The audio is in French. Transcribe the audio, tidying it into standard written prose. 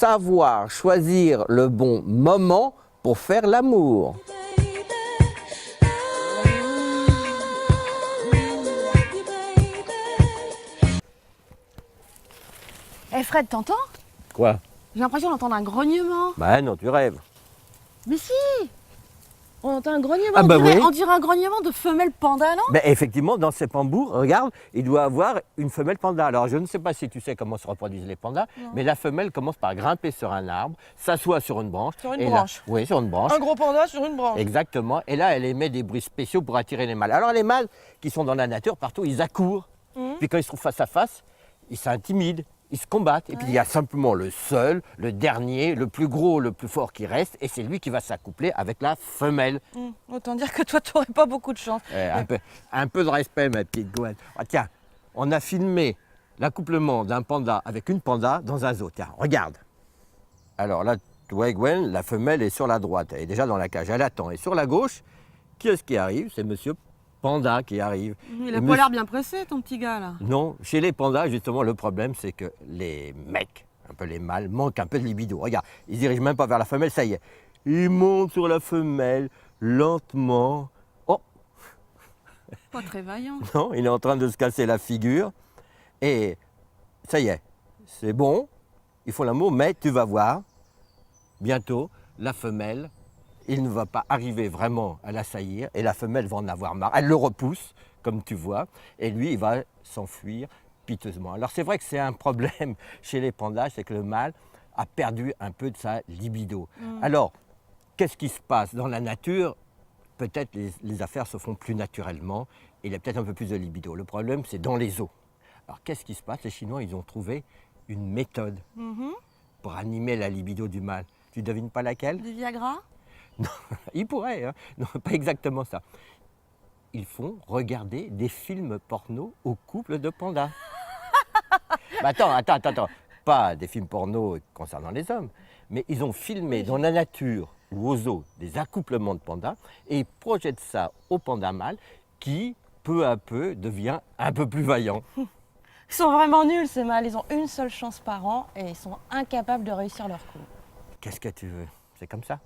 savoir choisir le bon moment pour faire l'amour. Eh Fred, t'entends? Quoi? J'ai l'impression d'entendre un grognement. Bah non, tu rêves. Mais si! On entend un grognement, Ah bah oui. on dirait un grognement de femelle panda, non? Mais effectivement, dans ces bambous, regarde, il doit avoir une femelle panda. Alors, je ne sais pas si tu sais comment se reproduisent les pandas, mais la femelle commence par grimper sur un arbre, s'assoit sur une branche. Sur une et branche. Là, oui, sur une branche. Un gros panda sur une branche. Exactement. Et là, elle émet des bruits spéciaux pour attirer les mâles. Alors, les mâles qui sont dans la nature, partout, ils accourent. Puis quand ils se trouvent face à face, ils s'intimident. Ils se combattent. Et puis il y a simplement le seul, le dernier, le plus gros, le plus fort qui reste. Et c'est lui qui va s'accoupler avec la femelle. Autant dire que toi, t'aurais pas beaucoup de chance. Un peu de respect, ma petite Gwen. Ah, tiens, on a filmé l'accouplement d'un panda avec une panda dans un zoo. Tiens, regarde. Alors là, tu vois, Gwen, la femelle est sur la droite. Elle est déjà dans la cage. Elle attend. Et sur la gauche, qui est-ce qui arrive? C'est monsieur Panda qui arrive. Il a pas l'air bien pressé, ton petit gars, là. Non, chez les pandas, justement, le problème, c'est que les mecs, un peu les mâles, manquent un peu de libido. Regarde, ils ne dirigent même pas vers la femelle, ça y est. Ils montent sur la femelle, lentement. Oh, Pas très vaillant. non, il est en train de se casser la figure. Et ça y est, c'est bon, ils font l'amour, mais tu vas voir, bientôt, la femelle, il ne va pas arriver vraiment à l'assaillir et la femelle va en avoir marre. Elle le repousse, comme tu vois, et lui, il va s'enfuir piteusement. Alors c'est vrai que c'est un problème chez les pandas, c'est que le mâle a perdu un peu de sa libido. Alors, qu'est-ce qui se passe dans la nature? Peut-être les affaires se font plus naturellement et il y a peut-être un peu plus de libido. Le problème, c'est dans les zoos. Alors qu'est-ce qui se passe? Les Chinois, ils ont trouvé une méthode pour animer la libido du mâle. Tu devines pas laquelle? Du Viagra? Non, ils pourraient, hein. Non, pas exactement ça. Ils font regarder des films porno aux couples de pandas. Bah attends. Pas des films porno concernant les hommes, mais ils ont filmé dans la nature ou aux zoos des accouplements de pandas et ils projettent ça au panda mâle qui, peu à peu, devient un peu plus vaillant. Ils sont vraiment nuls, ces mâles. Ils ont une seule chance par an et ils sont incapables de réussir leur coup. Qu'est-ce que tu veux? C'est comme ça.